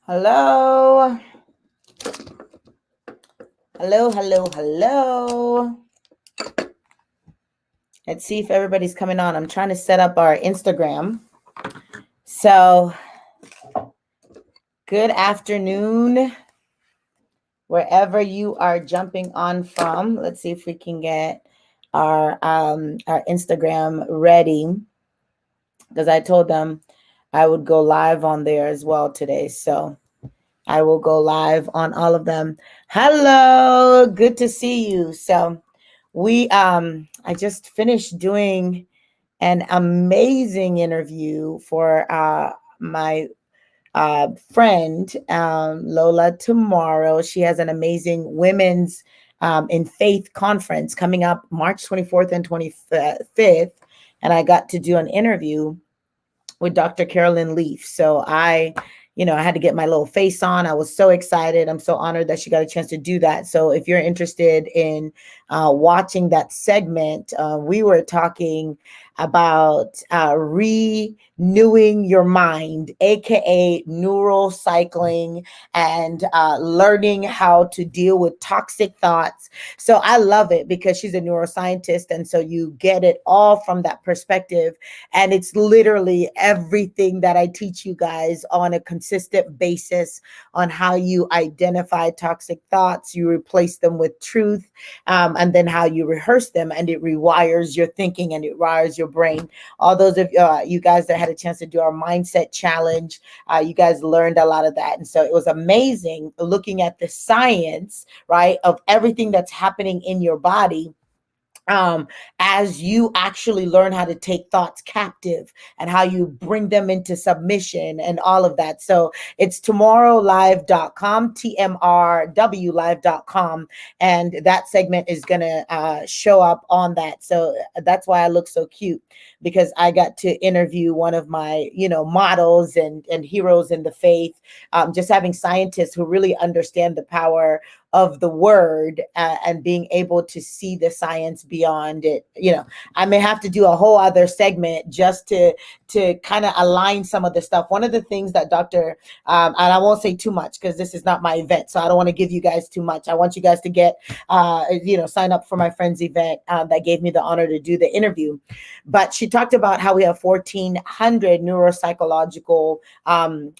Hello. Hello, hello, hello. Let's see if everybody's coming on. I'm trying to set up our Instagram. So, good afternoon, wherever you are jumping on from. Let's see if we can get our Instagram ready, because I told them I would go live on there as well today. So I will go live on all of them. Hello, good to see you. So I just finished doing an amazing interview for my friend Lola tomorrow. She has an amazing women's in faith conference coming up March 24th and 25th, and I got to do an interview with Dr. Carolyn Leaf. So I had to get my little face on. I was so excited. I'm so honored that she got a chance to do that. So if you're interested in watching that segment, we were talking about renewing your mind, aka neural cycling, and learning how to deal with toxic thoughts. So I love it because she's a neuroscientist, and so you get it all from that perspective. And it's literally everything that I teach you guys on a consistent basis on how you identify toxic thoughts, you replace them with truth, and then how you rehearse them, and it rewires your thinking and it rewires your brain. All those of you guys that had a chance to do our mindset challenge, you guys learned a lot of that. And so it was amazing looking at the science, right, of everything that's happening in your body as you actually learn how to take thoughts captive and how you bring them into submission and all of that. So it's tomorrowlive.com, TMRWlive.com. And that segment is going to show up on that. So that's why I look so cute, because I got to interview one of my, models and heroes in the faith, just having scientists who really understand the power of the word and being able to see the science beyond it. I may have to do a whole other segment just to kind of align some of the stuff. One of the things that Dr. And I won't say too much because this is not my event, so I don't want to give you guys too much. I want you guys to get, sign up for my friend's event that gave me the honor to do the interview. But she talked about how we have 1,400 neuropsychological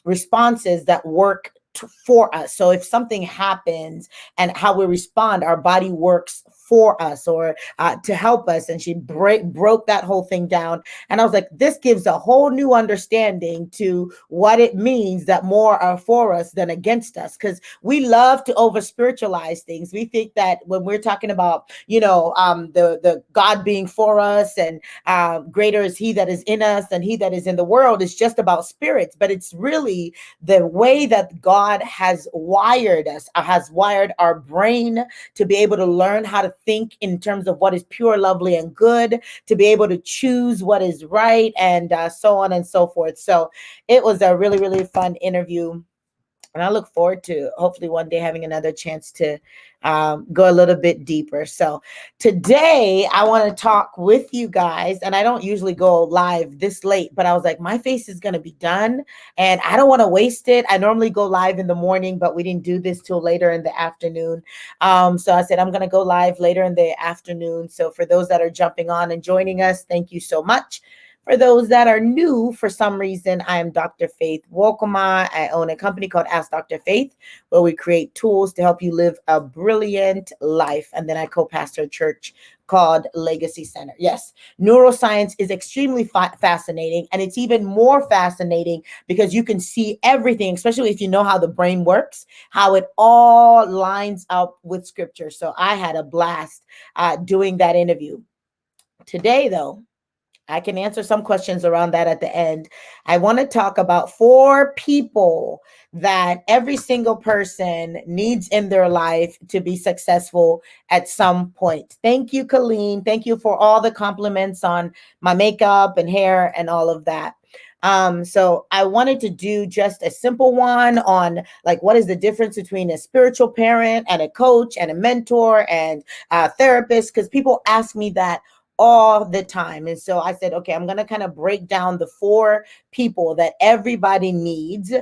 responses that work for us. So if something happens and how we respond, our body works for us or to help us. And she broke that whole thing down. And I was like, this gives a whole new understanding to what it means that more are for us than against us. Because we love to over spiritualize things. We think that when we're talking about, the God being for us and greater is he that is in us than he that is in the world, it's just about spirits. But it's really the way that God has wired us, has wired our brain to be able to learn how to think in terms of what is pure, lovely, and good, to be able to choose what is right, and so on and so forth. So it was a really, really fun interview. And I look forward to hopefully one day having another chance to go a little bit deeper. So today I want to talk with you guys, and I don't usually go live this late, but I was like, my face is going to be done and I don't want to waste it. I normally go live in the morning, but we didn't do this till later in the afternoon. So I said, I'm going to go live later in the afternoon. So for those that are jumping on and joining us, thank you so much. For those that are new, for some reason, I am Dr. Faith Wokoma. I own a company called Ask Dr. Faith, where we create tools to help you live a brilliant life. And then I co-pastor a church called Legacy Center. Yes, neuroscience is extremely fascinating. And it's even more fascinating because you can see everything, especially if you know how the brain works, how it all lines up with scripture. So I had a blast doing that interview. Today, though, I can answer some questions around that at the end. I want to talk about 4 people that every single person needs in their life to be successful at some point. Thank you, Colleen. Thank you for all the compliments on my makeup and hair and all of that. So I wanted to do just a simple one on like, what is the difference between a spiritual parent and a coach and a mentor and a therapist? Because people ask me that all the time. And so I said, okay, I'm going to kind of break down the four people that everybody needs.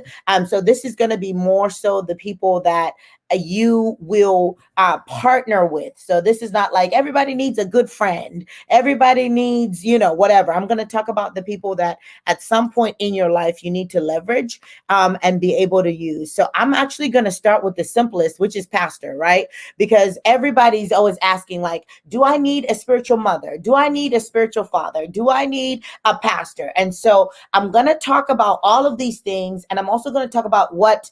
So this is going to be more so the people that you will partner with. So this is not like everybody needs a good friend. Everybody needs, whatever. I'm going to talk about the people that at some point in your life you need to leverage and be able to use. So I'm actually going to start with the simplest, which is pastor, right? Because everybody's always asking, like, do I need a spiritual mother? Do I need a spiritual father? Do I need a pastor? And so I'm going to talk about all of these things. And I'm also going to talk about what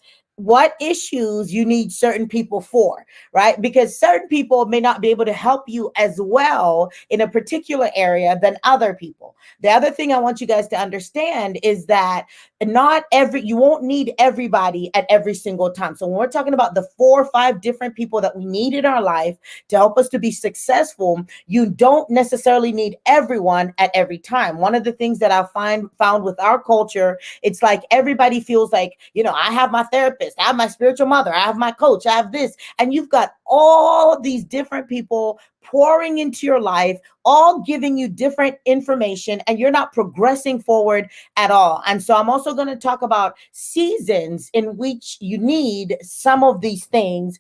issues you need certain people for, right? Because certain people may not be able to help you as well in a particular area than other people. The other thing I want you guys to understand is that you won't need everybody at every single time. So when we're talking about the 4 or 5 different people that we need in our life to help us to be successful, you don't necessarily need everyone at every time. One of the things that I found with our culture, it's like everybody feels like, I have my therapist, I have my spiritual mother, I have my coach, I have this, and you've got all these different people pouring into your life, all giving you different information, and you're not progressing forward at all. And so I'm also going to talk about seasons in which you need some of these things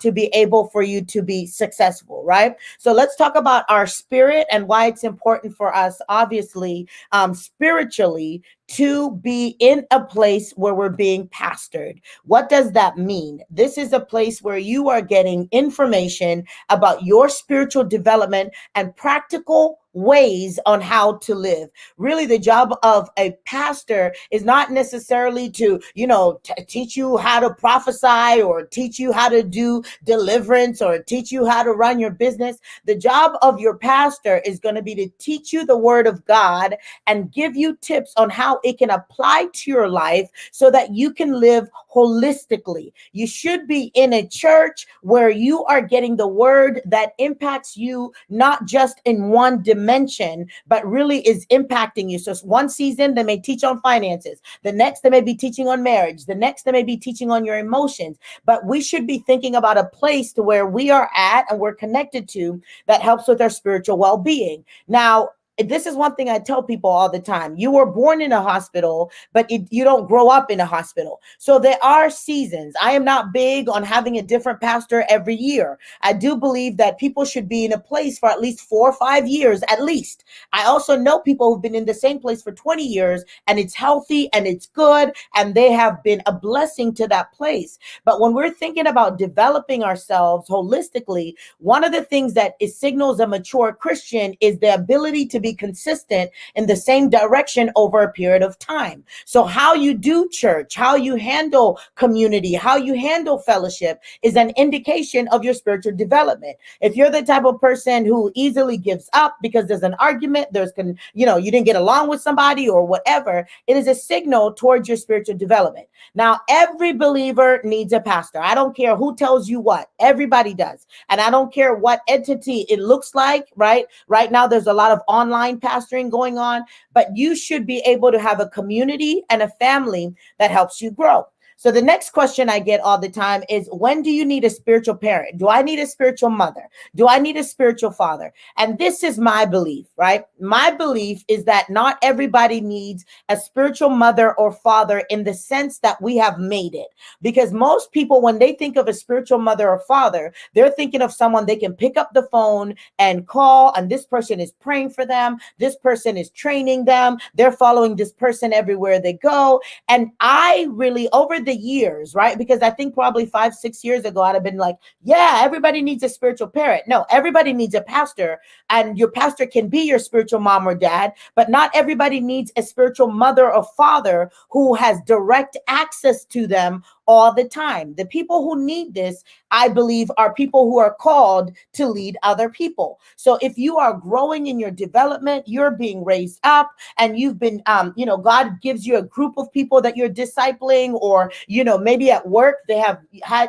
to be able for you to be successful, right? So let's talk about our spirit and why it's important for us, obviously, spiritually, to be in a place where we're being pastored. What does that mean? This is a place where you are getting information about your spiritual development and practical ways on how to live. Really, the job of a pastor is not necessarily to, teach you how to prophesy or teach you how to do deliverance or teach you how to run your business. The job of your pastor is going to be to teach you the word of God and give you tips on how it can apply to your life so that you can live holistically. You should be in a church where you are getting the word that impacts you, not just in one dimension, but really is impacting you. So one season, they may teach on finances. The next, they may be teaching on marriage. The next, they may be teaching on your emotions. But we should be thinking about a place to where we are at and we're connected to that helps with our spiritual well-being. Now, this is one thing I tell people all the time. You were born in a hospital, but you don't grow up in a hospital. So there are seasons. I am not big on having a different pastor every year. I do believe that people should be in a place for at least 4 or 5 years, at least. I also know people who've been in the same place for 20 years and it's healthy and it's good and they have been a blessing to that place. But when we're thinking about developing ourselves holistically, one of the things that signals a mature Christian is the ability to be consistent in the same direction over a period of time. So how you do church, how you handle community, how you handle fellowship is an indication of your spiritual development. If you're the type of person who easily gives up because there's an argument, you didn't get along with somebody or whatever, it is a signal towards your spiritual development. Now, every believer needs a pastor. I don't care who tells you what, everybody does. And I don't care what entity it looks like, right? Right now, there's a lot of online pastoring going on, but you should be able to have a community and a family that helps you grow. So the next question I get all the time is, when do you need a spiritual parent? Do I need a spiritual mother? Do I need a spiritual father? And this is my belief, right? My belief is that not everybody needs a spiritual mother or father in the sense that we have made it. Because most people, when they think of a spiritual mother or father, they're thinking of someone they can pick up the phone and call, and this person is praying for them. This person is training them. They're following this person everywhere they go. And I really, over the years, right? Because I think probably 5, 6 years ago, I'd have been like, yeah, everybody needs a spiritual parent. No, everybody needs a pastor, and your pastor can be your spiritual mom or dad, but not everybody needs a spiritual mother or father who has direct access to them all the time. The people who need this, I believe, are people who are called to lead other people. So if you are growing in your development, you're being raised up, and you've been, God gives you a group of people that you're discipling, or, maybe at work, they have had,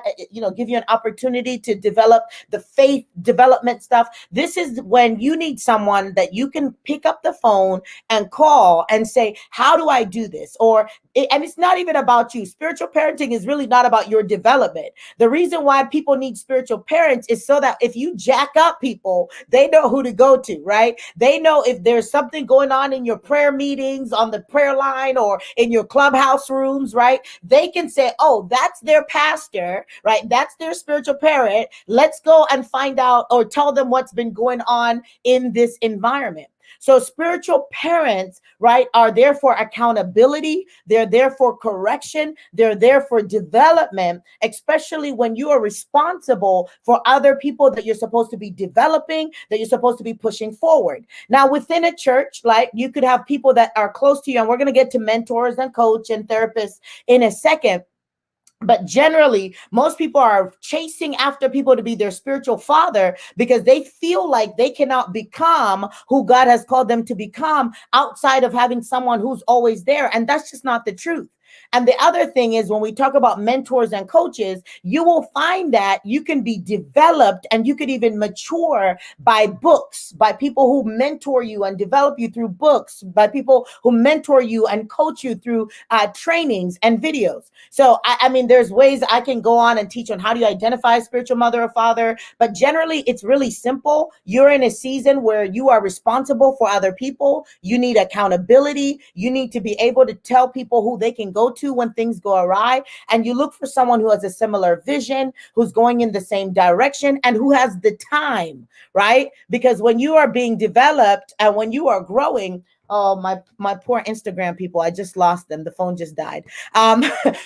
give you an opportunity to develop the faith development stuff. This is when you need someone that you can pick up the phone and call and say, how do I do this? And it's not even about you. Spiritual parenting is really not about your development. The reason why people need spiritual parents is so that if you jack up people, they know who to go to, right? They know if there's something going on in your prayer meetings, on the prayer line, or in your clubhouse rooms, right? They can say, oh, that's their pastor, right? That's their spiritual parent. Let's go and find out or tell them what's been going on in this environment. So spiritual parents, right, are there for accountability. They're there for correction. They're there for development, especially when you are responsible for other people that you're supposed to be developing, that you're supposed to be pushing forward. Now, within a church, like, you could have people that are close to you, and we're going to get to mentors and coach and therapists in a second. But generally, most people are chasing after people to be their spiritual father because they feel like they cannot become who God has called them to become outside of having someone who's always there. And that's just not the truth. And the other thing is, when we talk about mentors and coaches, you will find that you can be developed and you could even mature by books, by people who mentor you and develop you through books, by people who mentor you and coach you through trainings and videos. So, I mean, there's ways I can go on and teach on how do you identify a spiritual mother or father, but generally it's really simple. You're in a season where you are responsible for other people. You need accountability. You need to be able to tell people who they can go to when things go awry, and you look for someone who has a similar vision, who's going in the same direction, and who has the time, right? Because when you are being developed and when you are growing, oh, my poor Instagram people, I just lost them. The phone just died.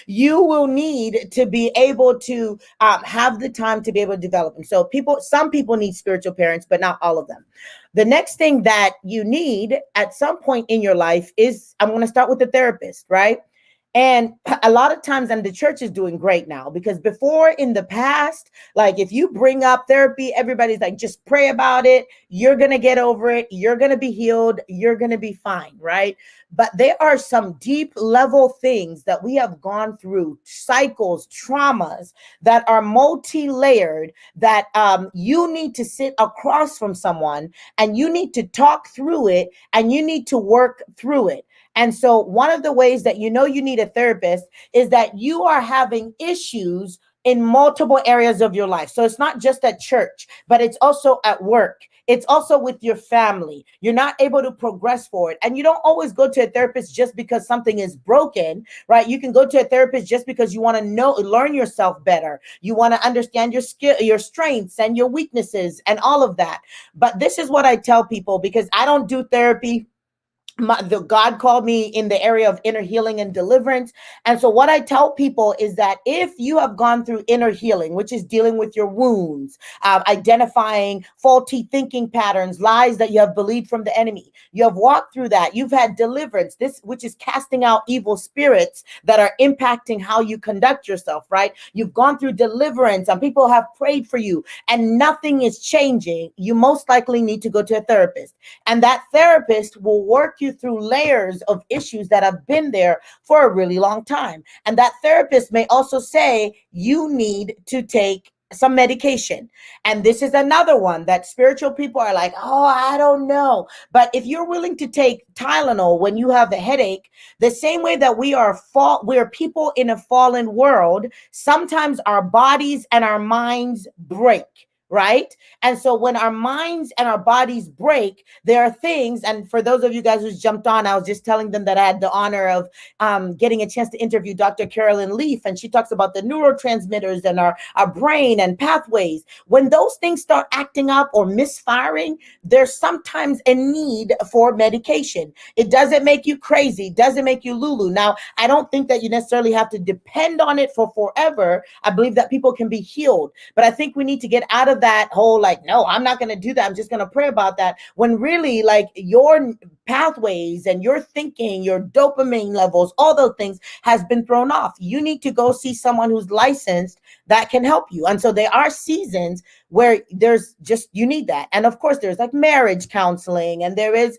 You will need to be able to have the time to be able to develop them. So some people need spiritual parents, but not all of them. The next thing that you need at some point in your life is, I'm going to start with the therapist, right? And a lot of times, and the church is doing great now, because before, in the past, like, if you bring up therapy, everybody's like, just pray about it. You're going to get over it. You're going to be healed. You're going to be fine, right? But there are some deep level things that we have gone through, cycles, traumas that are multi-layered, that you need to sit across from someone and you need to talk through it and you need to work through it. And so one of the ways that you know you need a therapist is that you are having issues in multiple areas of your life. So it's not just at church, but it's also at work. It's also with your family. You're not able to progress forward. And you don't always go to a therapist just because something is broken, right? You can go to a therapist just because you want to learn yourself better. You want to understand your skill, your strengths and your weaknesses and all of that. But this is what I tell people, because I don't do therapy. God called me in the area of inner healing and deliverance. And so what I tell people is that if you have gone through inner healing, which is dealing with your wounds, identifying faulty thinking patterns, lies that you have believed from the enemy, you have walked through that. You've had deliverance, this, which is casting out evil spirits that are impacting how you conduct yourself, right? You've gone through deliverance and people have prayed for you and nothing is changing. You most likely need to go to a therapist, and that therapist will work you through layers of issues that have been there for a really long time. And that therapist may also say you need to take some medication. And this is another one that spiritual people are like, oh, I don't know. But if you're willing to take Tylenol when you have a headache, the same way that we're people in a fallen world, sometimes our bodies and our minds break. Right? And so when our minds and our bodies break, there are things, and for those of you guys who's jumped on, I was just telling them that I had the honor of getting a chance to interview Dr. Carolyn Leaf, and she talks about the neurotransmitters and our brain and pathways. When those things start acting up or misfiring, there's sometimes a need for medication. It doesn't make you crazy, doesn't make you Lulu. Now, I don't think that you necessarily have to depend on it for forever. I believe that people can be healed, but I think we need to get out of that whole, like, no, I'm not going to do that, I'm just going to pray about that, when really, like, your pathways and your thinking, your dopamine levels, all those things has been thrown off. You need to go see someone who's licensed that can help you. And so there are seasons where you need that. And of course, there's like marriage counseling, and there is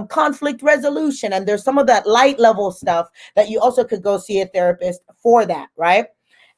conflict resolution, and there's some of that light level stuff that you also could go see a therapist for that, right?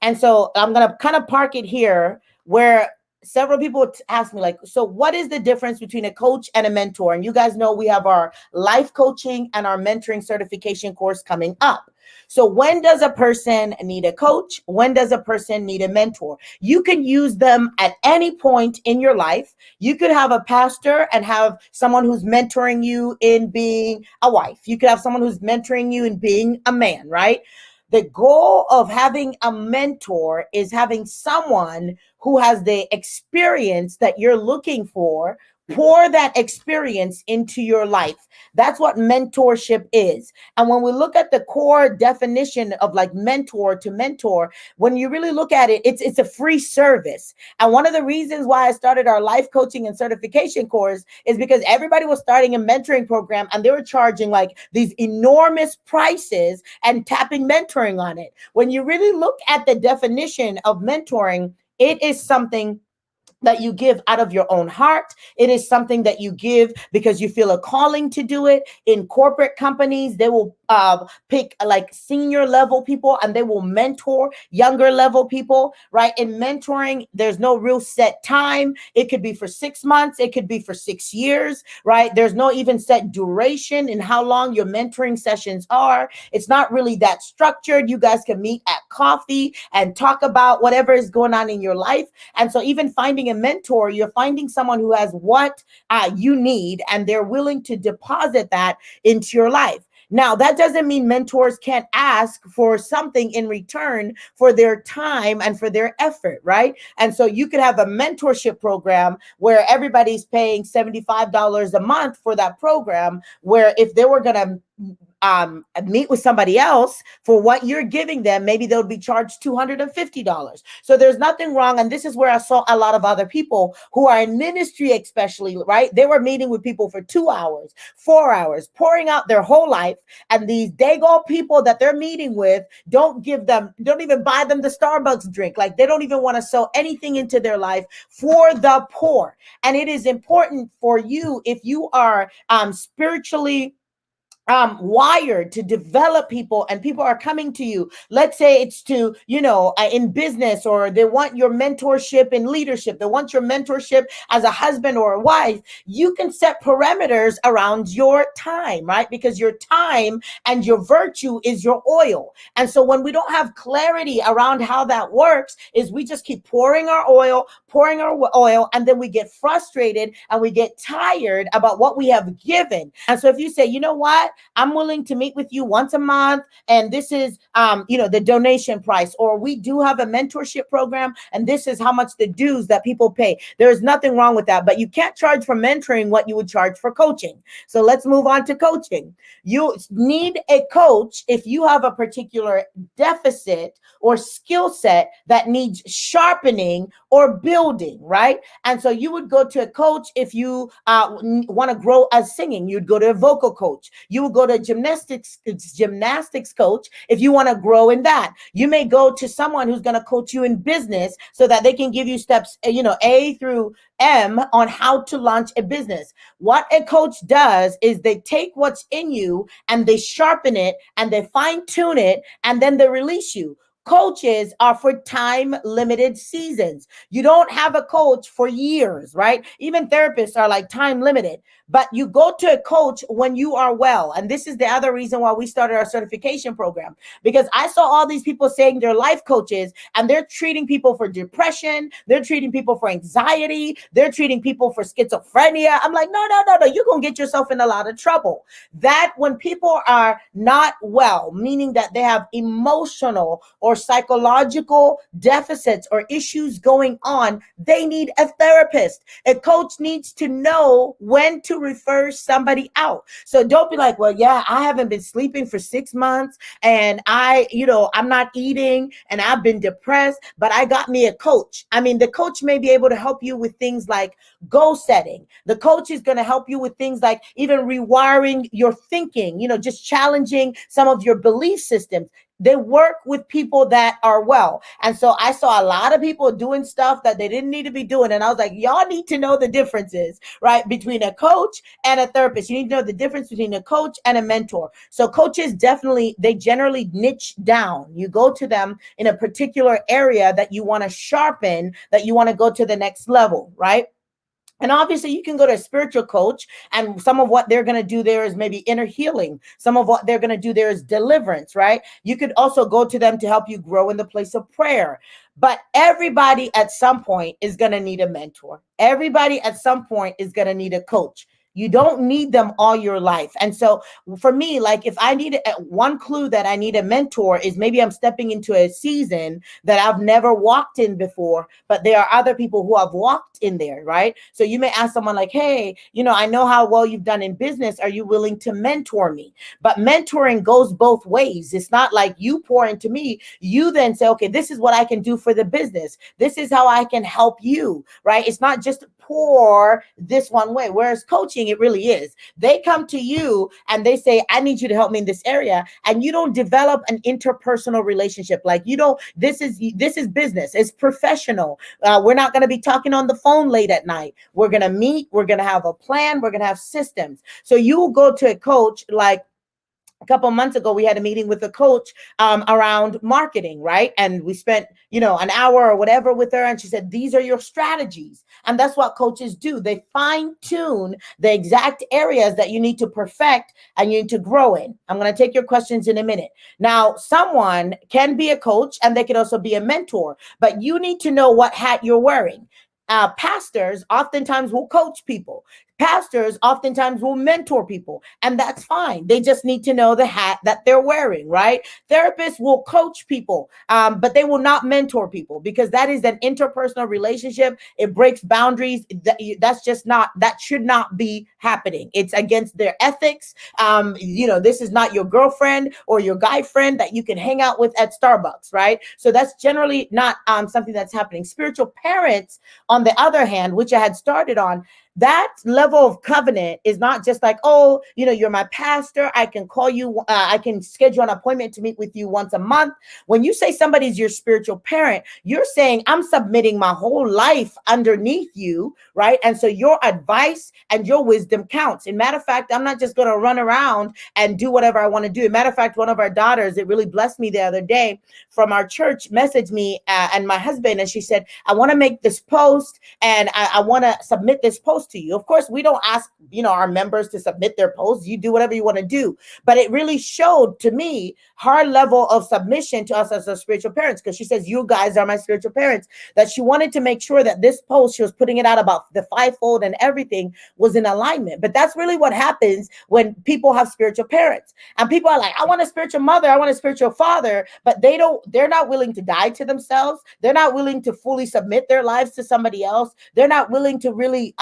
And so I'm going to kind of park it here, where several people ask me, like, so what is the difference between a coach and a mentor? And you guys know we have our life coaching and our mentoring certification course coming up. So when does a person need a coach? When does a person need a mentor? You can use them at any point in your life. You could have a pastor and have someone who's mentoring you in being a wife. You could have someone who's mentoring you in being a man, right? The goal of having a mentor is having someone who has the experience that you're looking for, pour that experience into your life. That's what mentorship is. And when we look at the core definition of like mentor to mentor, when you really look at it, it's a free service. And one of the reasons why I started our life coaching and certification course is because everybody was starting a mentoring program and they were charging like these enormous prices and tapping mentoring on it. When you really look at the definition of mentoring, it is something that you give out of your own heart. It is something that you give because you feel a calling to do it. In corporate companies, they will pick like senior level people and they will mentor younger level people, right? In mentoring, there's no real set time. It could be for 6 months. It could be for 6 years, right? There's no even set duration in how long your mentoring sessions are. It's not really that structured. You guys can meet at coffee and talk about whatever is going on in your life. And so even finding a mentor, you're finding someone who has what you need and they're willing to deposit that into your life. Now, that doesn't mean mentors can't ask for something in return for their time and for their effort, right? And so you could have a mentorship program where everybody's paying $75 a month for that program, where if they were going to meet with somebody else for what you're giving them, maybe they'll be charged $250. So there's nothing wrong. And this is where I saw a lot of other people who are in ministry, especially, right? They were meeting with people for 2 hours, 4 hours, pouring out their whole life. And these daggone people that they're meeting with don't even buy them the Starbucks drink. Like they don't even want to sow anything into their life for the poor. And it is important for you, if you are spiritually wired to develop people and people are coming to you. Let's say it's to, in business, or they want your mentorship in leadership. They want your mentorship as a husband or a wife. You can set parameters around your time, right? Because your time and your virtue is your oil. And so when we don't have clarity around how that works, is we just keep pouring our oil, and then we get frustrated and we get tired about what we have given. And so if you say, you know what, I'm willing to meet with you once a month, and this is, the donation price, or we do have a mentorship program, and this is how much the dues that people pay. There is nothing wrong with that, but you can't charge for mentoring what you would charge for coaching. So let's move on to coaching. You need a coach if you have a particular deficit or skill set that needs sharpening or building, right? And so you would go to a coach if you want to grow as singing. You'd go to a vocal coach. You would go to a gymnastics coach if you want to grow in that. You may go to someone who's going to coach you in business so that they can give you steps, A through M on how to launch a business. What a coach does is they take what's in you and they sharpen it and they fine tune it, and then they release you. Coaches are for time limited seasons. You don't have a coach for years, right? Even therapists are like time limited, but you go to a coach when you are well. And this is the other reason why we started our certification program, because I saw all these people saying they're life coaches and they're treating people for depression. They're treating people for anxiety. They're treating people for schizophrenia. I'm like, no. You're going to get yourself in a lot of trouble. That when people are not well, meaning that they have emotional or psychological deficits or issues going on, they need a therapist. A coach needs to know when to refer somebody out. So don't be like, well, yeah, I haven't been sleeping for 6 months and I'm not eating and I've been depressed, but I got me a coach. I mean, the coach may be able to help you with things like goal setting. The coach is going to help you with things like even rewiring your thinking, just challenging some of your belief systems. They work with people that are well. And so I saw a lot of people doing stuff that they didn't need to be doing. And I was like, y'all need to know the differences, right? Between a coach and a therapist. You need to know the difference between a coach and a mentor. So coaches definitely, they generally niche down. You go to them in a particular area that you want to sharpen, that you want to go to the next level, right? And obviously, you can go to a spiritual coach, and some of what they're going to do there is maybe inner healing. Some of what they're going to do there is deliverance, right? You could also go to them to help you grow in the place of prayer. But everybody at some point is going to need a mentor. Everybody at some point is going to need a coach. You don't need them all your life. And so for me, like if I need one clue that I need a mentor is maybe I'm stepping into a season that I've never walked in before, but there are other people who have walked in there, right? So you may ask someone like, hey, I know how well you've done in business. Are you willing to mentor me? But mentoring goes both ways. It's not like you pour into me. You then say, okay, this is what I can do for the business. This is how I can help you, right? It's not just pour this one way. Whereas coaching, it really is. They come to you and they say, I need you to help me in this area. And you don't develop an interpersonal relationship. Like this is business. It's professional. We're not going to be talking on the phone late at night. We're going to meet. We're going to have a plan. We're going to have systems. So you will go to a coach like, a couple of months ago, we had a meeting with a coach around marketing, right? And we spent, an hour or whatever with her. And she said, these are your strategies. And that's what coaches do. They fine tune the exact areas that you need to perfect and you need to grow in. I'm going to take your questions in a minute. Now, someone can be a coach and they can also be a mentor, but you need to know what hat you're wearing. Pastors oftentimes will coach people. Pastors oftentimes will mentor people, and that's fine. They just need to know the hat that they're wearing, right? Therapists will coach people, but they will not mentor people because that is an interpersonal relationship. It breaks boundaries. That should not be happening. It's against their ethics. This is not your girlfriend or your guy friend that you can hang out with at Starbucks, right? So that's generally not something that's happening. Spiritual parents, on the other hand, which I had started on, that level of covenant is not just like, oh, you're my pastor. I can call you. I can schedule an appointment to meet with you once a month. When you say somebody's your spiritual parent, you're saying I'm submitting my whole life underneath you, right? And so your advice and your wisdom counts. In matter of fact, I'm not just going to run around and do whatever I want to do. In matter of fact, one of our daughters, it really blessed me the other day, from our church, messaged me and my husband, and she said, I want to make this post and I want to submit this post to you. Of course, we don't ask, our members to submit their posts. You do whatever you want to do. But it really showed to me her level of submission to us as a spiritual parents, because she says, you guys are my spiritual parents, that she wanted to make sure that this post, she was putting it out about the fivefold and everything was in alignment. But that's really what happens when people have spiritual parents. And people are like, I want a spiritual mother, I want a spiritual father, but they're not willing to die to themselves. They're not willing to fully submit their lives to somebody else. They're not willing to really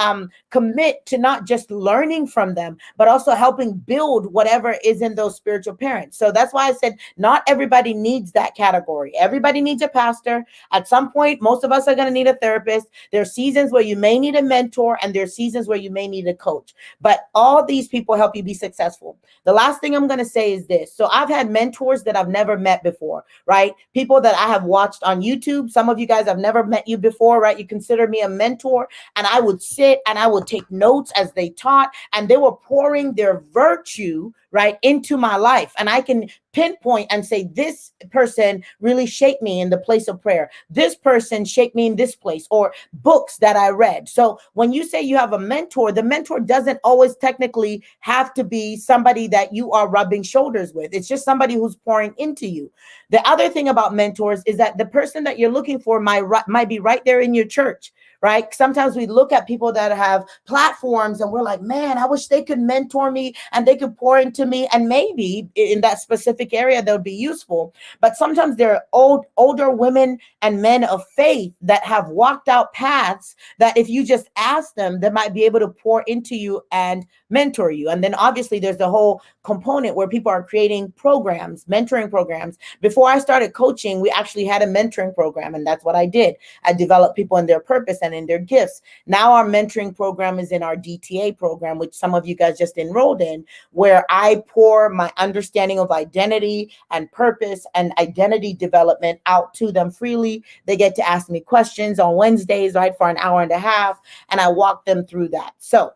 commit to not just learning from them, but also helping build whatever is in those spiritual parents. So that's why I said not everybody needs that category. Everybody needs a pastor. At some point, most of us are going to need a therapist. There are seasons where you may need a mentor, and there are seasons where you may need a coach. But all these people help you be successful. The last thing I'm going to say is this. So I've had mentors that I've never met before, right? People that I have watched on YouTube. Some of you guys, I've never met you before, right? You consider me a mentor, and I would sit and I would take notes as they taught, and they were pouring their virtue, right, into my life. And I can pinpoint and say, this person really shaped me in the place of prayer. This person shaped me in this place, or books that I read. So when you say you have a mentor, the mentor doesn't always technically have to be somebody that you are rubbing shoulders with. It's just somebody who's pouring into you. The other thing about mentors is that the person that you're looking for might be right there in your church, right? Sometimes we look at people that have platforms and we're like, man, I wish they could mentor me and they could pour into me. And maybe in that specific area, that would be useful. But sometimes there are older women and men of faith that have walked out paths that if you just ask them, they might be able to pour into you and mentor you. And then obviously there's the whole component where people are creating programs, mentoring programs. Before I started coaching, we actually had a mentoring program, and that's what I did. I developed people in their purpose, and and in their gifts. Now our mentoring program is in our DTA program, which some of you guys just enrolled in, where I pour my understanding of identity and purpose and identity development out to them freely. They get to ask me questions on Wednesdays, right, for an hour and a half, and I walk them through that. So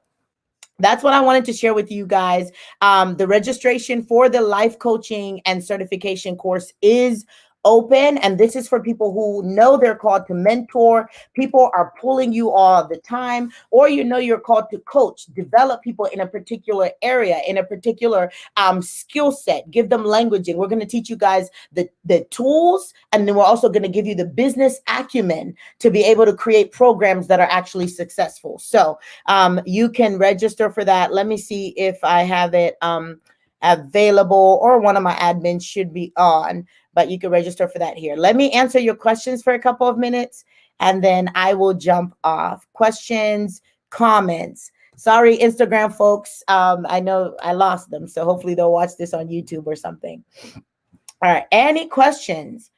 that's what I wanted to share with you guys. The registration for the life coaching and certification course is open, and this is for people who know they're called to mentor. People are pulling you all the time, or you know you're called to coach, develop people in a particular area, in a particular skill set, give them languaging. We're going to teach you guys the tools, and then we're also going to give you the business acumen to be able to create programs that are actually successful. So you can register for that. Let me see if I have it available, or one of my admins should be on, but you can register for that here. Let me answer your questions for a couple of minutes, and then I will jump off. Questions, comments. Sorry, Instagram folks. I know I lost them, so hopefully they'll watch this on YouTube or something. All right, any questions?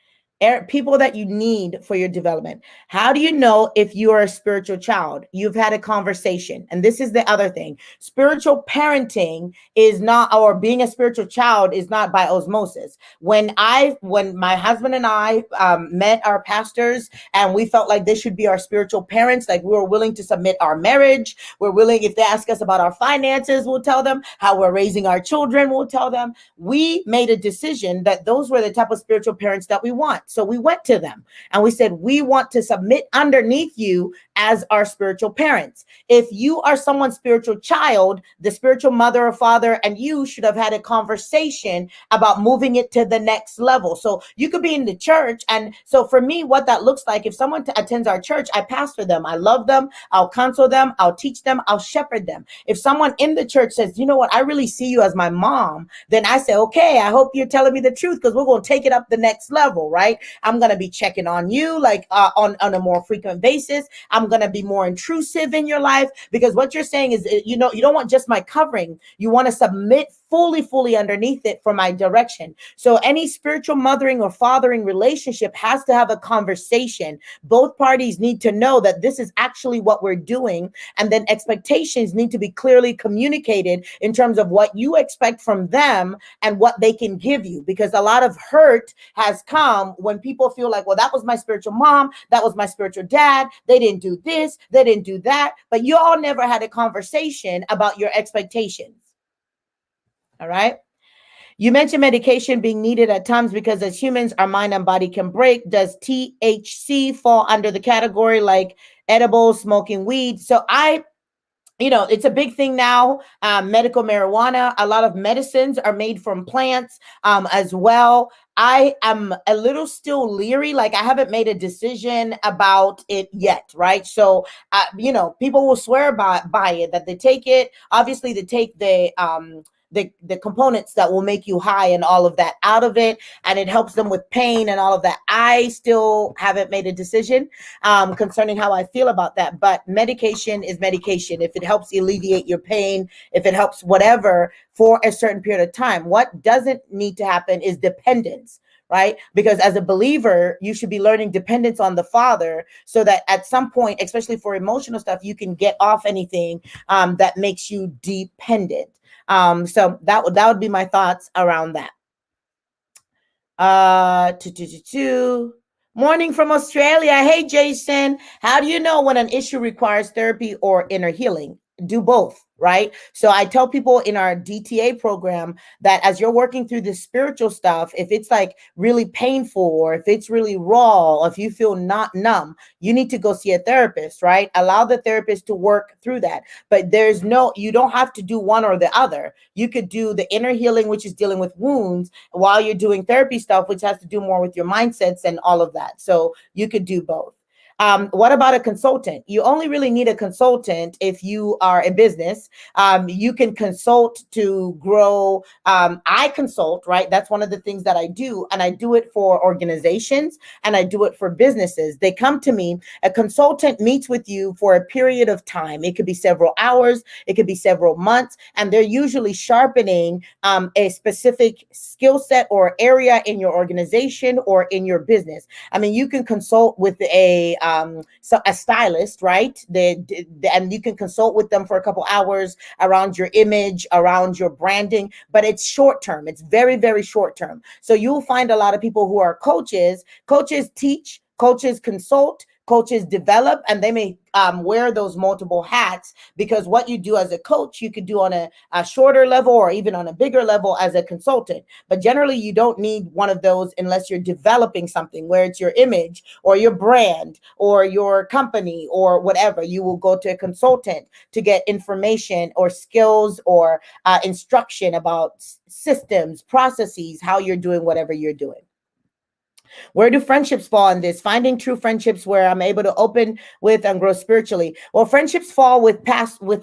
People that you need for your development. How do you know if you are a spiritual child? You've had a conversation. And this is the other thing. Spiritual parenting is not, or being a spiritual child is not by osmosis. When my husband and I met our pastors, and we felt like they should be our spiritual parents, like we were willing to submit our marriage. We're willing, if they ask us about our finances, we'll tell them. How we're raising our children, we'll tell them. We made a decision that those were the type of spiritual parents that we want. So we went to them and we said, we want to submit underneath you as our spiritual parents. If you are someone's spiritual child, the spiritual mother or father and you should have had a conversation about moving it to the next level. So you could be in the church. And so for me, what that looks like, if someone attends our church, I pastor them. I love them. I'll counsel them. I'll teach them. I'll shepherd them. If someone in the church says, you know what, I really see you as my mom, then I say, okay, I hope you're telling me the truth, because we're going to take it up the next level, right? I'm going to be checking on you like on a more frequent basis. I'm going to be more intrusive in your life, because what you're saying is, you don't want just my covering. You want to submit fully underneath it for my direction. So any spiritual mothering or fathering relationship has to have a conversation. Both parties need to know that this is actually what we're doing. And then expectations need to be clearly communicated in terms of what you expect from them and what they can give you. Because a lot of hurt has come when people feel like, well, that was my spiritual mom, that was my spiritual dad, they didn't do this, they didn't do that. But you all never had a conversation about your expectations. All right. You mentioned medication being needed at times because as humans, our mind and body can break. Does THC fall under the category like edibles, smoking weed? So it's a big thing now, medical marijuana. A lot of medicines are made from plants as well. I am a little still leery. Like I haven't made a decision about it yet, right? So, people will swear by it, that they take it. Obviously, they take the components that will make you high and all of that out of it, and it helps them with pain and all of that. I still haven't made a decision concerning how I feel about that, but medication is medication. If it helps alleviate your pain, if it helps whatever for a certain period of time, what doesn't need to happen is dependence. Right? Because as a believer, you should be learning dependence on the Father so that at some point, especially for emotional stuff, you can get off anything that makes you dependent. So that would be my thoughts around that. Morning from Australia. Hey, Jason. How do you know when an issue requires therapy or inner healing? Do both. Right? So I tell people in our DTA program that as you're working through the spiritual stuff, if it's like really painful, or if it's really raw, or if you feel not numb, you need to go see a therapist, right? Allow the therapist to work through that. But you don't have to do one or the other. You could do the inner healing, which is dealing with wounds, while you're doing therapy stuff, which has to do more with your mindsets and all of that. So you could do both. What about a consultant? You only really need a consultant if you are a business. You can consult to grow. I consult, right? That's one of the things that I do. And I do it for organizations and I do it for businesses. They come to me. A consultant meets with you for a period of time. It could be several hours. It could be several months. And they're usually sharpening a specific skill set or area in your organization or in your business. I mean, you can consult with a so a stylist, right? And you can consult with them for a couple hours around your image, around your branding, but it's short term. It's very, very short term. So you'll find a lot of people who are coaches. Coaches teach, coaches consult, coaches develop, and they may wear those multiple hats, because what you do as a coach, you could do on a shorter level or even on a bigger level as a consultant. But generally, you don't need one of those unless you're developing something where it's your image or your brand or your company or whatever. You will go to a consultant to get information or skills or instruction about systems, processes, how you're doing whatever you're doing. Where do friendships fall in this? Finding true friendships where I'm able to open with and grow spiritually. Well, friendships fall with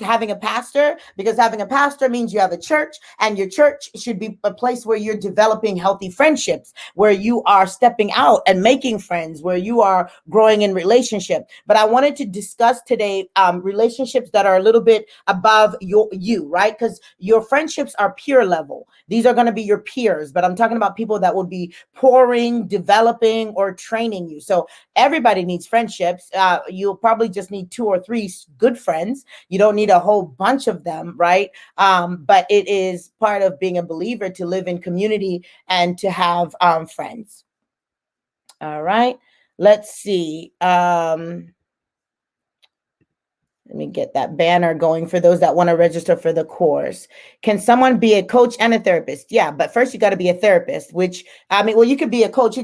having a pastor, because having a pastor means you have a church, and your church should be a place where you're developing healthy friendships, where you are stepping out and making friends, where you are growing in relationship. But I wanted to discuss today relationships that are a little bit above you, right? Because your friendships are peer level. These are going to be your peers, but I'm talking about people that will be pouring, developing, or training you. So everybody needs friendships. You'll probably just need 2 or 3 good friends. You don't need a whole bunch of them, right? But it is part of being a believer to live in community and to have friends. All right. Let's see. Let me get that banner going for those that want to register for the course. Can someone be a coach and a therapist? Yeah, but first you got to be a therapist, which, I mean, well, you could be a coach. You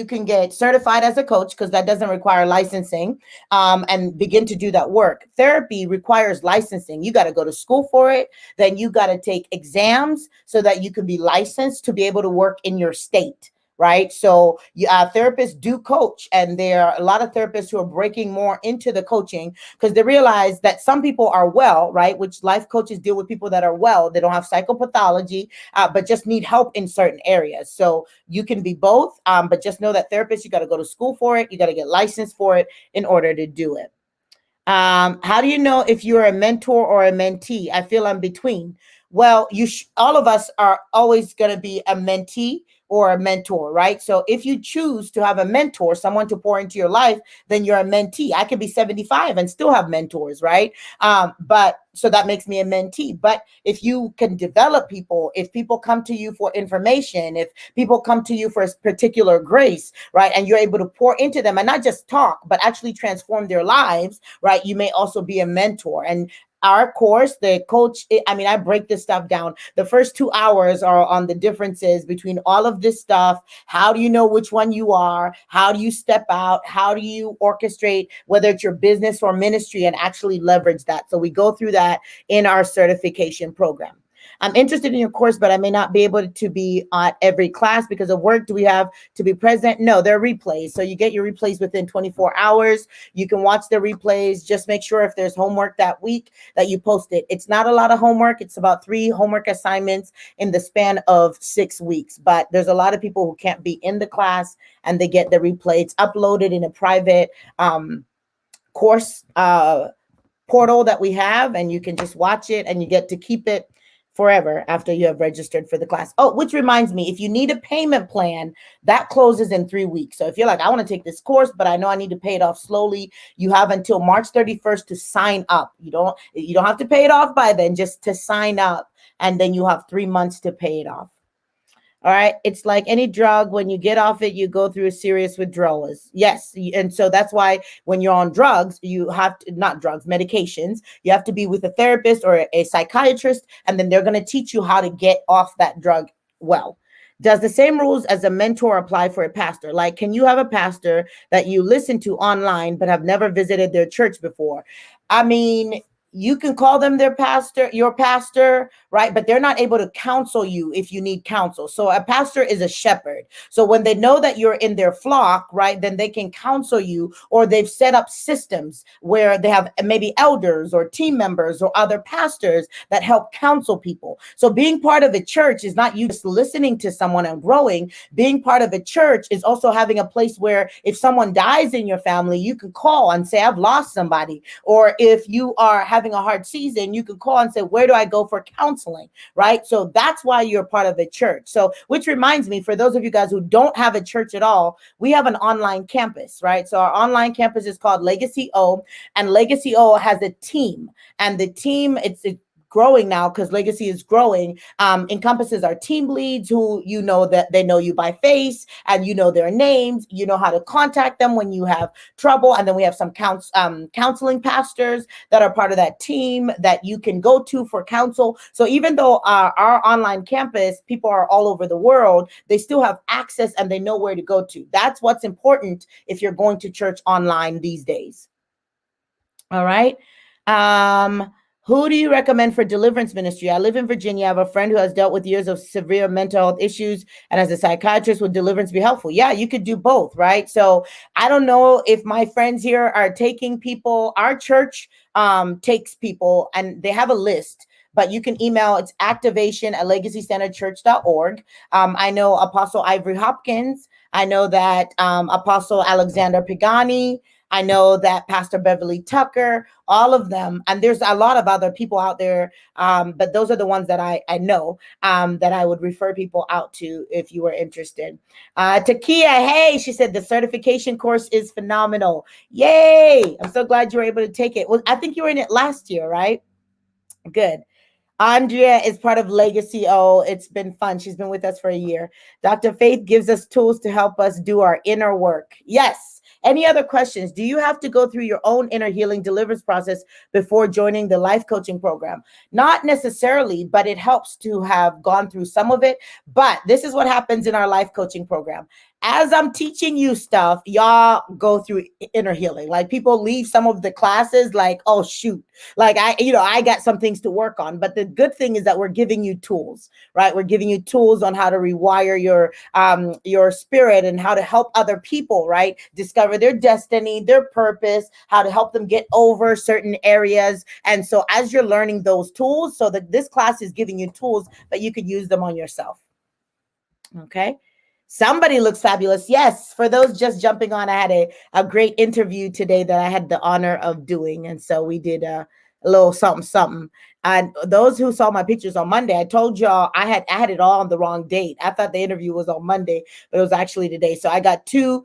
can get certified as a coach, because that doesn't require licensing, and begin to do that work. Therapy requires licensing. You got to go to school for it. Then you got to take exams so that you can be licensed to be able to work in your state. Right. So therapists do coach, and there are a lot of therapists who are breaking more into the coaching, because they realize that some people are well, right? Which life coaches deal with people that are well. They don't have psychopathology, but just need help in certain areas. So you can be both, but just know that therapists, you got to go to school for it. You got to get licensed for it in order to do it. How do you know if you're a mentor or a mentee? I feel I'm between. Well, all of us are always going to be a mentee or a mentor, right? So if you choose to have a mentor, someone to pour into your life, then you're a mentee. I could be 75 and still have mentors, right? But so that makes me a mentee. But if you can develop people, if people come to you for information, if people come to you for a particular grace, right, and you're able to pour into them and not just talk, but actually transform their lives, right, you may also be a mentor. And our course, the coach, I break this stuff down. The first 2 hours are on the differences between all of this stuff. How do you know which one you are? How do you step out? How do you orchestrate, whether it's your business or ministry, and actually leverage that? So we go through that in our certification program. I'm interested in your course, but I may not be able to be at every class because of work. Do we have to be present? No, they're replays. So you get your replays within 24 hours. You can watch the replays. Just make sure if there's homework that week that you post it. It's not a lot of homework. It's about 3 homework assignments in the span of 6 weeks. But there's a lot of people who can't be in the class, and they get the replay. It's uploaded in a private course portal that we have, and you can just watch it, and you get to keep it forever after you have registered for the class. Oh, which reminds me, if you need a payment plan, that closes in 3 weeks. So if you're like, I want to take this course, but I know I need to pay it off slowly, you have until March 31st to sign up. You don't have to pay it off by then, just to sign up, and then you have 3 months to pay it off. All right. It's like any drug. When you get off it, you go through a serious withdrawals. Yes. And so that's why when you're on drugs, you have to, not drugs, medications, you have to be with a therapist or a psychiatrist, and then they're going to teach you how to get off that drug well. Does the same rules as a mentor apply for a pastor? Like, can you have a pastor that you listen to online but have never visited their church before? I mean, you can call them your pastor, right? But they're not able to counsel you if you need counsel. So a pastor is a shepherd. So when they know that you're in their flock, right, then they can counsel you, or they've set up systems where they have maybe elders or team members or other pastors that help counsel people. So being part of a church is not you just listening to someone and growing. Being part of a church is also having a place where if someone dies in your family, you can call and say, I've lost somebody. Or if you are having having a hard season, you can call and say, where do I go for counseling? Right? So that's why you're part of a church. So, which reminds me, for those of you guys who don't have a church at all, we have an online campus, right? So our online campus is called Legacy O, and Legacy O has a team, and the team, it's growing now because Legacy is growing, encompasses our team leads, who you know that they know you by face and you know their names, you know how to contact them when you have trouble. And then we have some counseling pastors that are part of that team that you can go to for counsel. So even though our online campus, people are all over the world, they still have access and they know where to go to. That's what's important if you're going to church online these days. All right. Who do you recommend for deliverance ministry? I live in Virginia. I have a friend who has dealt with years of severe mental health issues. And as a psychiatrist, would deliverance be helpful? Yeah, you could do both, right? So I don't know if my friends here are taking people. Our church takes people and they have a list, but you can email. It's activation@legacycenterchurch.org. I know Apostle Ivory Hopkins. I know that Apostle Alexander Pagani. I know that Pastor Beverly Tucker, all of them, and there's a lot of other people out there, but those are the ones that I know that I would refer people out to if you were interested. Takia, hey, she said the certification course is phenomenal. Yay! I'm so glad you were able to take it. Well, I think you were in it last year, right? Good. Andrea is part of Legacy O. It's been fun. She's been with us for a year. Dr. Faith gives us tools to help us do our inner work. Yes. Any other questions? Do you have to go through your own inner healing deliverance process before joining the life coaching program? Not necessarily, but it helps to have gone through some of it. But this is what happens in our life coaching program. As I'm teaching you stuff, y'all go through inner healing. Like people leave some of the classes like, oh, shoot. Like I got some things to work on. But the good thing is that we're giving you tools, right? We're giving you tools on how to rewire your spirit and how to help other people, right? Discover their destiny, their purpose, how to help them get over certain areas. And so as you're learning those tools, so that this class is giving you tools, but you could use them on yourself. Okay. Somebody looks fabulous. Yes. For those just jumping on, I had a great interview today that I had the honor of doing. And so we did a little something. And those who saw my pictures on Monday, I told y'all I had it all on the wrong date. I thought the interview was on Monday, but it was actually today. So I got two,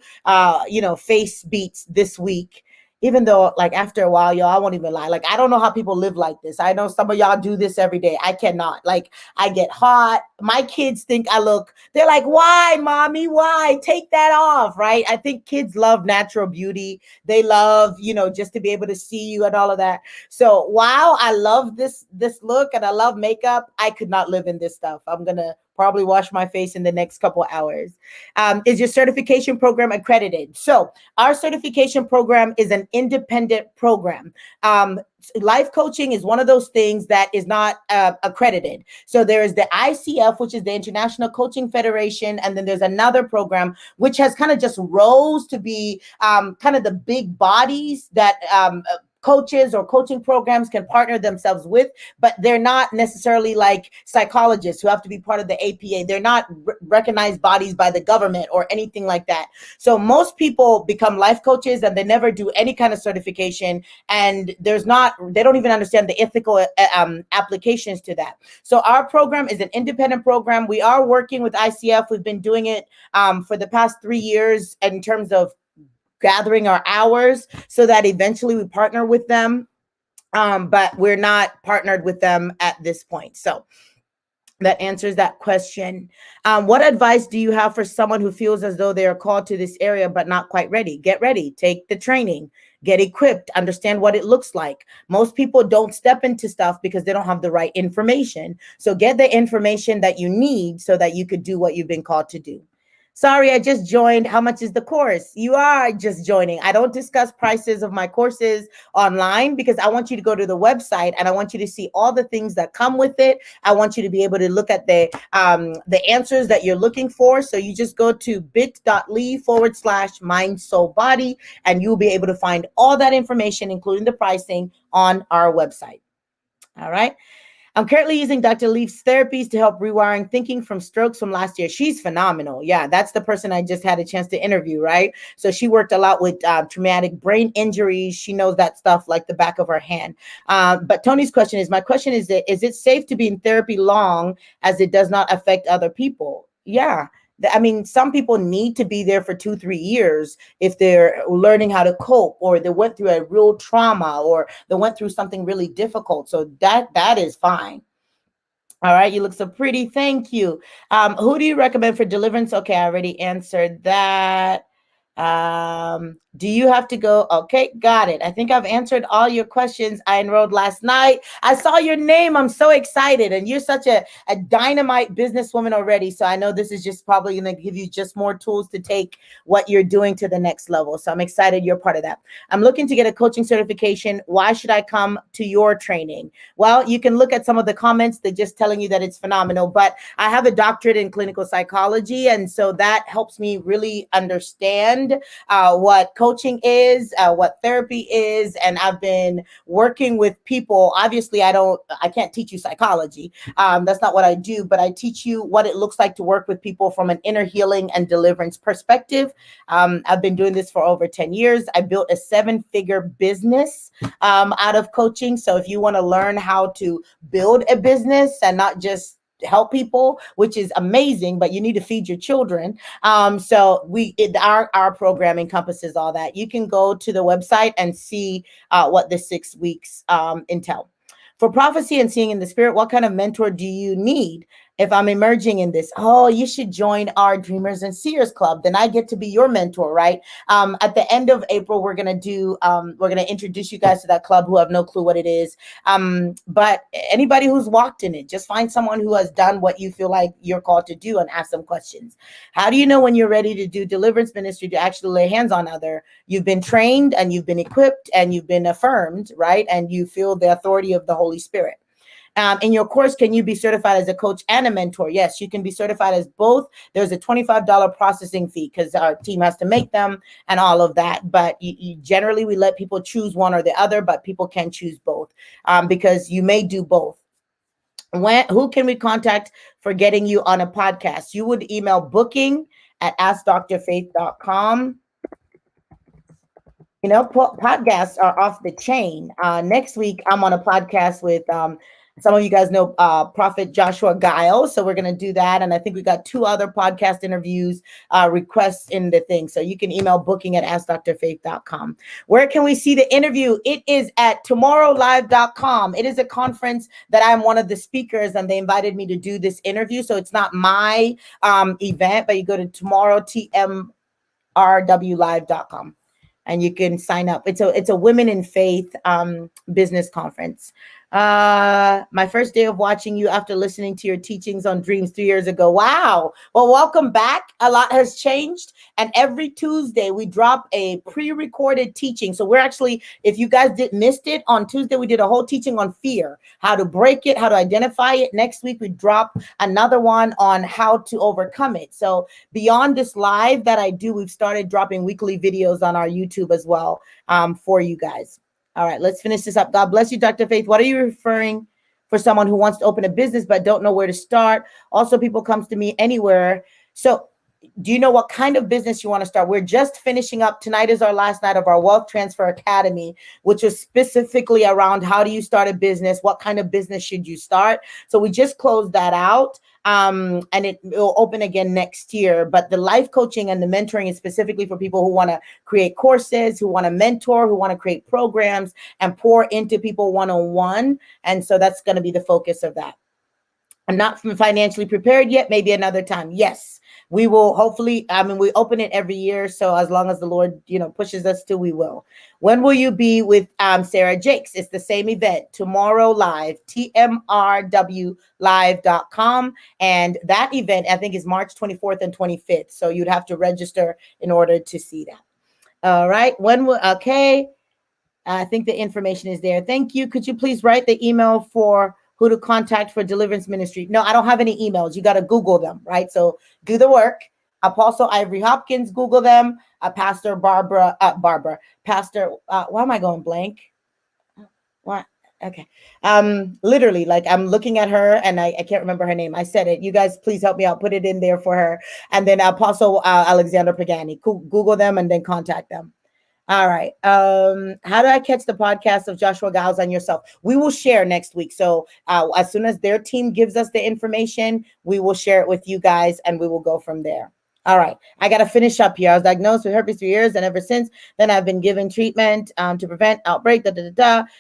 face beats this week. Even though, like, after a while, y'all, I won't even lie. Like, I don't know how people live like this. I know some of y'all do this every day. I cannot. Like, I get hot. My kids think they're like, why, mommy? Why? Take that off, right? I think kids love natural beauty. They love, just to be able to see you and all of that. So while I love this look and I love makeup, I could not live in this stuff. I'm going to probably wash my face in the next couple hours. Is your certification program accredited? So our certification program is an independent program. Life coaching is one of those things that is not accredited. So there is the ICF, which is the International Coaching Federation. And then there's another program, which has kind of just rose to be kind of the big bodies that coaches or coaching programs can partner themselves with, but they're not necessarily like psychologists who have to be part of the APA. They're not recognized bodies by the government or anything like that. So most people become life coaches and they never do any kind of certification, and they don't even understand the ethical applications to that. So our program is an independent program. We are working with ICF. We've been doing it for the past 3 years in terms of gathering our hours so that eventually we partner with them. But we're not partnered with them at this point. So that answers that question. What advice do you have for someone who feels as though they are called to this area, but not quite ready? Get ready, take the training, get equipped, understand what it looks like. Most people don't step into stuff because they don't have the right information. So get the information that you need so that you could do what you've been called to do. Sorry, I just joined. How much is the course? You are just joining. I don't discuss prices of my courses online because I want you to go to the website and I want you to see all the things that come with it. I want you to be able to look at the answers that you're looking for. So you just go to bit.ly/mind, soul, body, and you'll be able to find all that information, including the pricing, on our website. All right. I'm currently using Dr. Leaf's therapies to help rewiring thinking from strokes from last year. She's phenomenal. Yeah, that's the person I just had a chance to interview, right? So she worked a lot with traumatic brain injuries. She knows that stuff like the back of her hand. But Tony's question is, my question is it safe to be in therapy long as it does not affect other people? Yeah. I mean, some people need to be there for 2, 3 years if they're learning how to cope, or they went through a real trauma, or they went through something really difficult. So that is fine. All right, you look so pretty. Thank you. Who do you recommend for Deliverance? Okay, I already answered that. Do you have to go? Okay, got it. I think I've answered all your questions. I enrolled last night. I saw your name. I'm so excited. And you're such a dynamite businesswoman already. So I know this is just probably going to give you just more tools to take what you're doing to the next level. So I'm excited you're part of that. I'm looking to get a coaching certification. Why should I come to your training? Well, you can look at some of the comments. They're just telling you that it's phenomenal. But I have a doctorate in clinical psychology. And so that helps me really understand what coaching is, what therapy is. And I've been working with people. Obviously, I can't teach you psychology. That's not what I do, but I teach you what it looks like to work with people from an inner healing and deliverance perspective. I've been doing this for over 10 years. I built a 7-figure business out of coaching. So if you want to learn how to build a business and not just help people, which is amazing, but you need to feed your children. So our program encompasses all that. You can go to the website and see what the 6 weeks entail. For prophecy and seeing in the spirit, what kind of mentor do you need? If I'm emerging in this, oh, you should join our Dreamers and Seers Club. Then I get to be your mentor, right? At the end of April, we're gonna introduce you guys to that club who have no clue what it is. But anybody who's walked in it, just find someone who has done what you feel like you're called to do and ask them questions. How do you know when you're ready to do deliverance ministry, to actually lay hands on other? You've been trained and you've been equipped and you've been affirmed, right? And you feel the authority of the Holy Spirit. In your course, can you be certified as a coach and a mentor? Yes, you can be certified as both. There's a $25 processing fee because our team has to make them and all of that. But generally, we let people choose one or the other, but people can choose both because you may do both. Who can we contact for getting you on a podcast? You would email booking@askdrfaith.com. You know, podcasts are off the chain. Next week, I'm on a podcast with some of you guys know Prophet Joshua Giles. So we're going to do that. And I think we got 2 other podcast interviews requests in the thing. So you can email booking@askdrfaith.com. Where can we see the interview? It is at tomorrowlive.com. It is a conference that I'm one of the speakers and they invited me to do this interview. So it's not my event, but you go to tomorrowtmrwlive.com. And you can sign up. It's a women in faith business conference. My first day of watching you after listening to your teachings on dreams 3 years ago. Wow. Well, welcome back. A lot has changed. And every Tuesday we drop a pre-recorded teaching. So we're actually, if you guys missed it, on Tuesday we did a whole teaching on fear, how to break it, how to identify it. Next week we drop another one on how to overcome it. So beyond this live that I do, we've started dropping weekly videos on our YouTube as well for you guys. All right, let's finish this up. God bless you, Dr. Faith. What are you referring for someone who wants to open a business but don't know where to start? Also, people comes to me anywhere. So do you know what kind of business you want to start? We're just finishing up. Tonight is our last night of our Wealth Transfer Academy, which is specifically around how do you start a business? What kind of business should you start? So we just closed that out. And it will open again next year. But the life coaching and the mentoring is specifically for people who want to create courses, who want to mentor, who want to create programs and pour into people one-on-one. And so that's going to be the focus of that. I'm not financially prepared yet. Maybe another time. Yes, we will hopefully. I mean, we open it every year. So as long as the Lord, pushes us to, we will. When will you be with Sarah Jakes? It's the same event, Tomorrow Live, TMRWlive.com. And that event, I think, is March 24th and 25th. So you'd have to register in order to see that. All right. Okay. I think the information is there. Thank you. Could you please write the email for who to contact for Deliverance Ministry? No, I don't have any emails. You got to Google them, right? So do the work. Apostle Ivory Hopkins, Google them. Pastor Barbara, why am I going blank? What? Okay. Literally, like I'm looking at her and I can't remember her name. I said it. You guys, please help me out. Put it in there for her. And then Apostle Alexander Pagani. Google them and then contact them. All right. How do I catch the podcast of Joshua Giles on yourself? We will share next week. So as soon as their team gives us the information, we will share it with you guys and we will go from there. All right. I got to finish up here. I was diagnosed with herpes 3 years, and ever since then, I've been given treatment to prevent outbreak.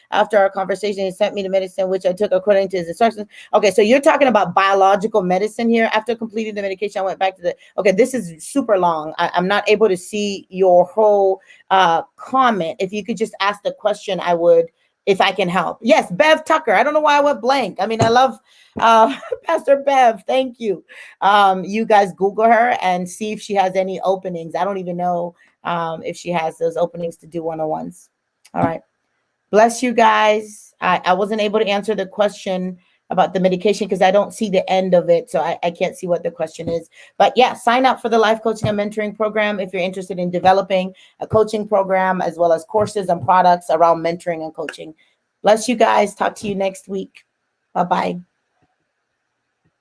After our conversation, he sent me the medicine, which I took according to his instructions. Okay. So you're talking about biological medicine here. After completing the medication, I went back to okay, this is super long. I'm not able to see your whole comment. If you could just ask the question, I would, if I can help. Yes, Bev Tucker. I don't know why I went blank. I mean, I love Pastor Bev. Thank you. You guys Google her and see if she has any openings. I don't even know if she has those openings to do one-on-ones. All right. Bless you guys. I wasn't able to answer the question about the medication because I don't see the end of it. So I can't see what the question is. But yeah, sign up for the life coaching and mentoring program if you're interested in developing a coaching program, as well as courses and products around mentoring and coaching. Bless you guys. Talk to you next week. Bye-bye.